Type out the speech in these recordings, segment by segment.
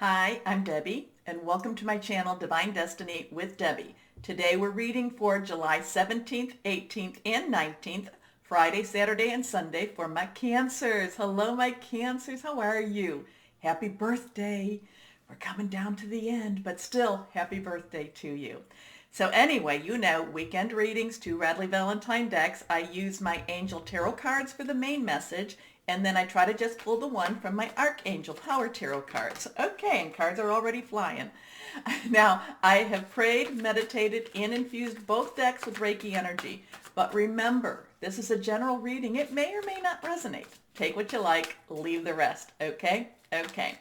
Hi, I'm Debbie, and welcome to my channel, Divine Destiny with Debbie. Today we're reading for July 17th, 18th, and 19th, Friday, Saturday, and Sunday for my Cancers. Hello, my Cancers. How are you? Happy birthday. We're coming down to the end, but still, happy birthday to you. So anyway, weekend readings, 2 Radley Valentine decks. I use my Angel Tarot cards for the main message, and then I try to just pull the one from my Archangel Power Tarot cards. Okay, and cards are already flying. Now, I have prayed, meditated, and infused both decks with Reiki energy. But remember, this is a general reading. It may or may not resonate. Take what you like, leave the rest, okay? Okay.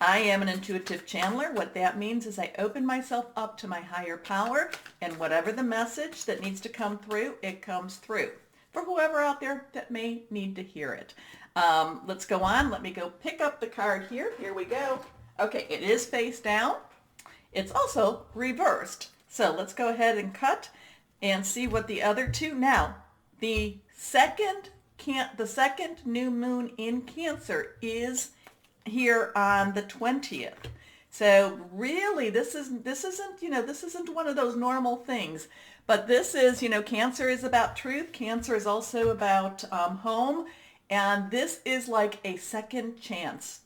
I am an intuitive channeler. What that means is I open myself up to my higher power, and whatever the message that needs to come through, it comes through. For whoever out there that may need to hear it. Let's go on. Let me go pick up the card here. Here we go. Okay, it is face down. It's also reversed. So let's go ahead and cut and see what the other two. Now, the second new moon in Cancer is here on the 20th. So really, this isn't one of those normal things. But this is, Cancer is about truth. Cancer is also about home. And this is like a second chance.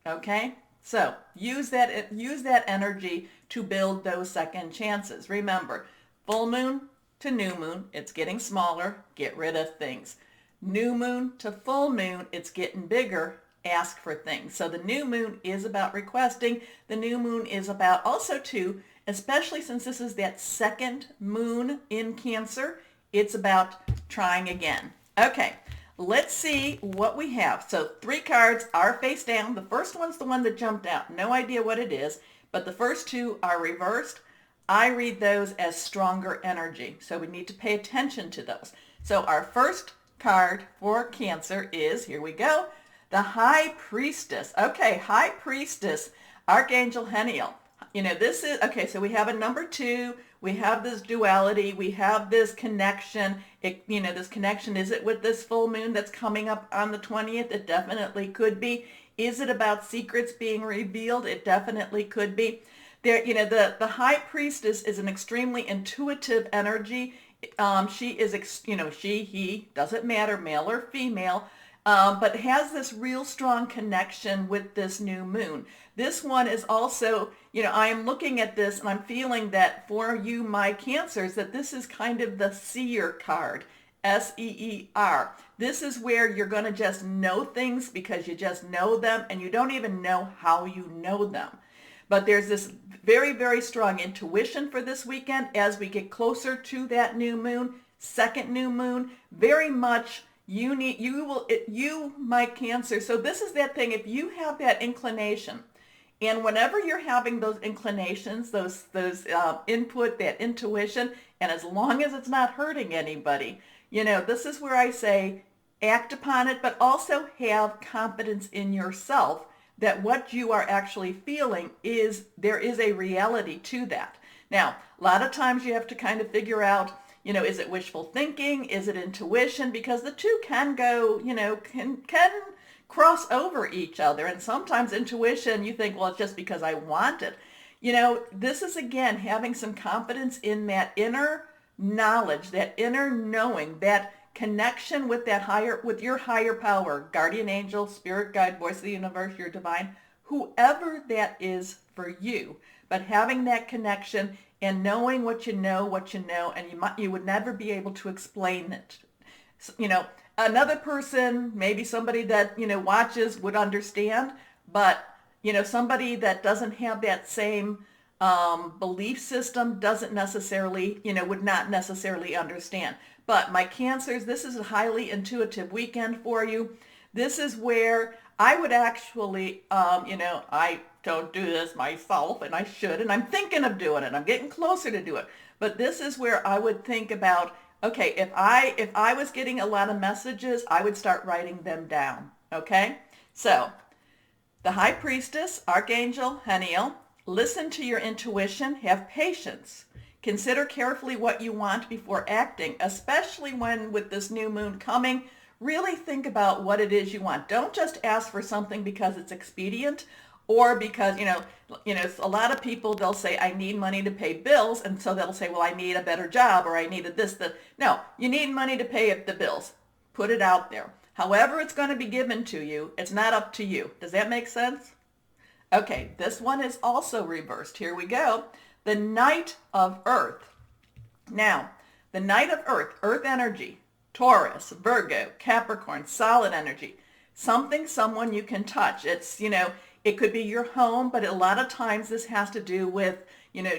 Okay? So use that energy to build those second chances. Remember, full moon to new moon, it's getting smaller. Get rid of things. New moon to full moon, it's getting bigger. Ask for things. So the new moon is about requesting. The new moon is about also too, especially since this is that second moon in Cancer, it's about trying again. Okay, let's see what we have. So 3 cards are face down. The first one's the one that jumped out. No idea what it is, but the first 2 are reversed. I read those as stronger energy, so we need to pay attention to those. So our first card for Cancer is, here we go, the High Priestess. Okay, High Priestess, Archangel Haniel. This is, okay, so we have a number 2. We have this duality. We have this connection. This connection, is it with this full moon that's coming up on the 20th? It definitely could be. Is it about secrets being revealed? It definitely could be. There, the High Priestess is an extremely intuitive energy. She is, he, doesn't matter, male or female, but has this real strong connection with this new moon. This one is also, I am looking at this and I'm feeling that for you, my Cancers, that this is kind of the seer card, S-E-E-R. This is where you're going to just know things because you just know them and you don't even know how you know them. But there's this very, very strong intuition for this weekend as we get closer to that new moon, second new moon, very much you, my Cancer. So this is that thing, if you have that inclination, and whenever you're having those inclinations, those input, that intuition, and as long as it's not hurting anybody, this is where I say act upon it, but also have confidence in yourself that what you are actually feeling there is a reality to that. Now, a lot of times you have to kind of figure out, is it wishful thinking? Is it intuition? Because the two can go, can cross over each other. And sometimes intuition, you think, well, it's just because I want it. This is, again, having some confidence in that inner knowledge, that inner knowing, that connection with with your higher power, guardian angel, spirit guide, voice of the universe, your divine, whoever that is for you. But having that connection and knowing what you know, and you would never be able to explain it. Another person, maybe somebody that, watches would understand, but, somebody that doesn't have that same belief system doesn't necessarily, would not necessarily understand. But my Cancers, this is a highly intuitive weekend for you. This is where I would actually, I don't do this myself, and I should, and I'm thinking of doing it. I'm getting closer to do it. But this is where I would think about, okay, if I was getting a lot of messages, I would start writing them down, okay? So, the High Priestess, Archangel Haniel, listen to your intuition, have patience. Consider carefully what you want before acting, especially when with this new moon coming, really think about what it is you want. Don't just ask for something because it's expedient or because, a lot of people, they'll say, I need money to pay bills. And so they'll say, well, I need a better job, or I needed this. No, you need money to pay the bills. Put it out there. However it's going to be given to you, it's not up to you. Does that make sense? Okay, this one is also reversed. Here we go. The Knight of Earth. Now, the Knight of Earth, earth energy, Taurus, Virgo, Capricorn, solid energy, something, someone you can touch. It's, it could be your home, but a lot of times this has to do with,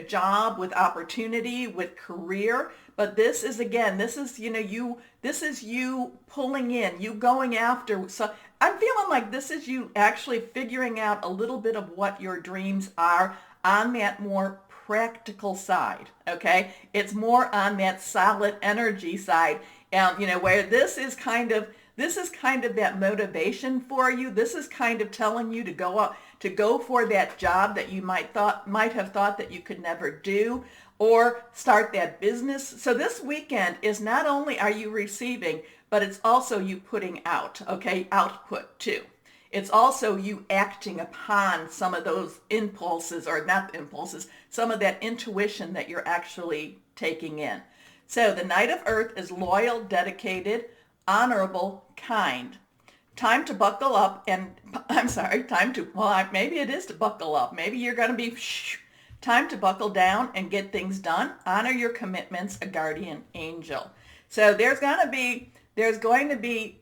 job, with opportunity, with career. But this is, again, this is you pulling in, you going after. So I'm feeling like this is you actually figuring out a little bit of what your dreams are on that more practical side, okay? It's more on that solid energy side, where this is kind of that motivation for you. This is kind of telling you to go for that job that you might have thought that you could never do, or start that business. So this weekend is not only are you receiving, but it's also you putting out, okay? Output too. It's also you acting upon some of those impulses, or not impulses, some of that intuition that you're actually taking in. So the Knight of Earth is loyal, dedicated, honorable, kind. Time to buckle up and, maybe it is to buckle up. Maybe you're going to be, time to buckle down and get things done. Honor your commitments, a guardian angel. So there's going to be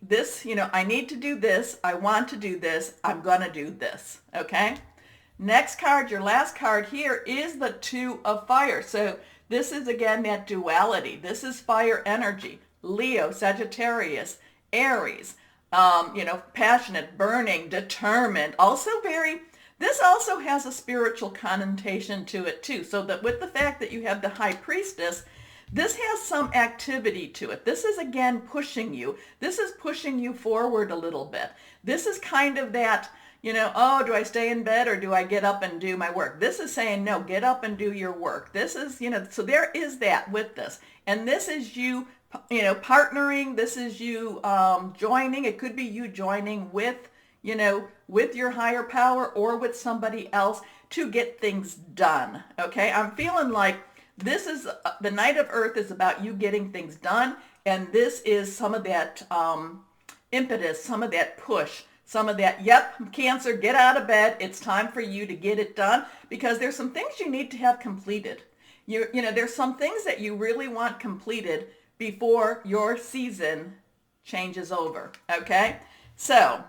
this, I need to do this, I want to do this, I'm going to do this, okay? Next card, your last card here is the Two of Fire. So this is, again, that duality. This is fire energy. Leo, Sagittarius, Aries, passionate, burning, determined. This also has a spiritual connotation to it too. So that with the fact that you have the High Priestess, this has some activity to it. This is, again, pushing you. This is pushing you forward a little bit. This is kind of that, do I stay in bed or do I get up and do my work? This is saying, no, get up and do your work. This is, so there is that with this. And this is you, partnering. This is you joining. It could be you joining with, with your higher power or with somebody else to get things done. Okay, I'm feeling like this is the Knight of Earth is about you getting things done, and this is some of that impetus, some of that push, some of that, yep, Cancer, get out of bed. It's time for you to get it done, because there's some things you need to have completed. There's some things that you really want completed before your season changes over, okay? So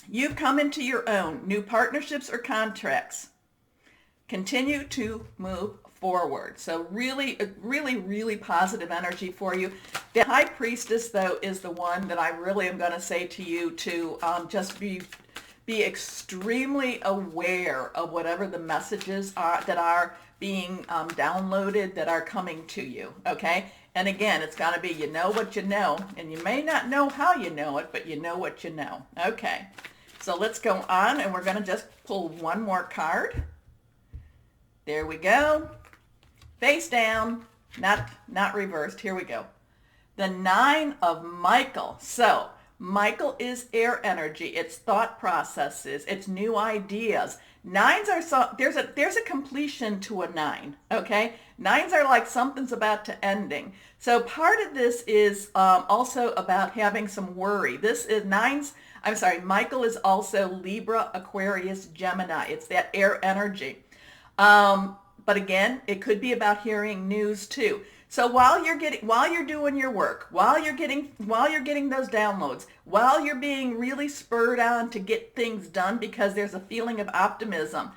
you've come into your own new partnerships or contracts. Continue to move forward. So really, really positive energy for you. The High Priestess, though, is the one that I really am going to say to you to just be extremely aware of whatever the messages are that are being downloaded, that are coming to you, okay? And again, it's got to be you know what you know, and you may not know how you know it, but you know what you know. Okay, so let's go on, and we're going to just pull one more card. There we go. Face down, not reversed. Here we go. The Nine of Michael. So Michael is air energy. It's thought processes. It's new ideas. Nines are there's a completion to a nine. Okay, nines are like something's about to ending. So part of this is also about having some worry. This is Michael is also Libra, Aquarius, Gemini. It's that air energy. But again, it could be about hearing news too. So while you're doing your work, while you're getting those downloads, while you're being really spurred on to get things done because there's a feeling of optimism,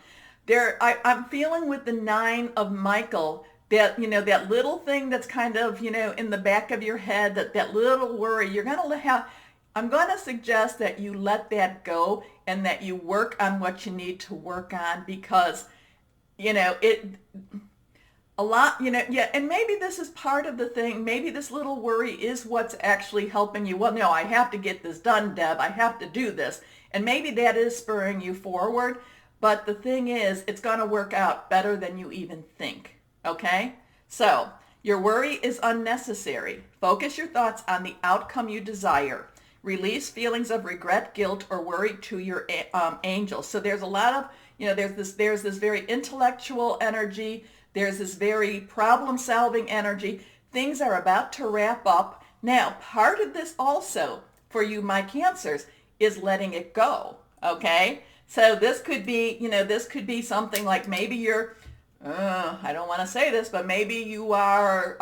I'm feeling with the Nine of Michael that, that little thing that's kind of, in the back of your head, that little worry, I'm going to suggest that you let that go and that you work on what you need to work on, because and maybe this is part of the thing. Maybe this little worry is what's actually helping you. Well, no, I have to get this done, Deb. I have to do this. And maybe that is spurring you forward. But the thing is, it's going to work out better than you even think. Okay? So your worry is unnecessary. Focus your thoughts on the outcome you desire. Release feelings of regret, guilt, or worry to your angels. So there's a lot of, there's this very intellectual energy. There's this very problem-solving energy. Things are about to wrap up. Now, part of this also for you, my Cancers, is letting it go. Okay? So this could be, this could be something like maybe you're, I don't want to say this, but maybe you are,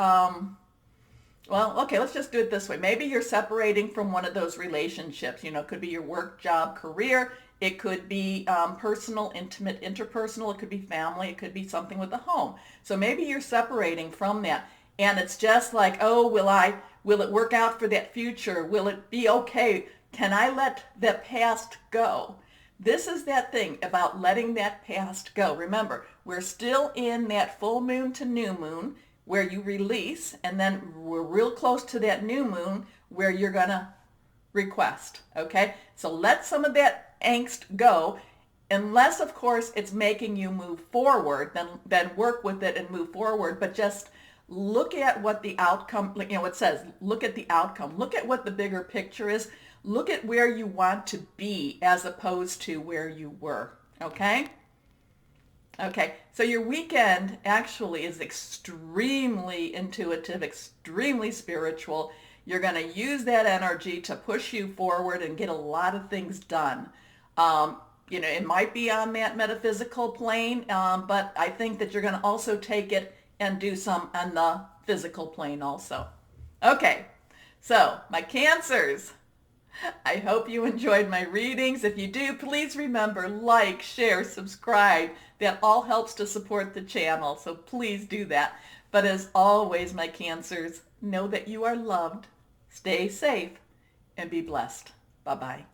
well, okay, let's just do it this way. Maybe you're separating from one of those relationships. It could be your work, job, career. It could be personal, intimate, interpersonal. It could be family. It could be something with a home. So maybe you're separating from that. And it's just like, oh, will it work out for that future? Will it be okay? Can I let the past go? This is that thing about letting that past go. Remember, we're still in that full moon to new moon where you release, and then we're real close to that new moon where you're going to request, okay? So let some of that angst go, unless, of course, it's making you move forward, then work with it and move forward, but just look at what the outcome, it says, look at the outcome. Look at what the bigger picture is. Look at where you want to be as opposed to where you were, okay? Okay, so your weekend actually is extremely intuitive, extremely spiritual. You're going to use that energy to push you forward and get a lot of things done. It might be on that metaphysical plane, but I think that you're going to also take it and do some on the physical plane also. Okay, so my Cancers, I hope you enjoyed my readings. If you do, please remember, like, share, subscribe. That all helps to support the channel, so please do that. But as always, my Cancers, know that you are loved. Stay safe and be blessed. Bye-bye.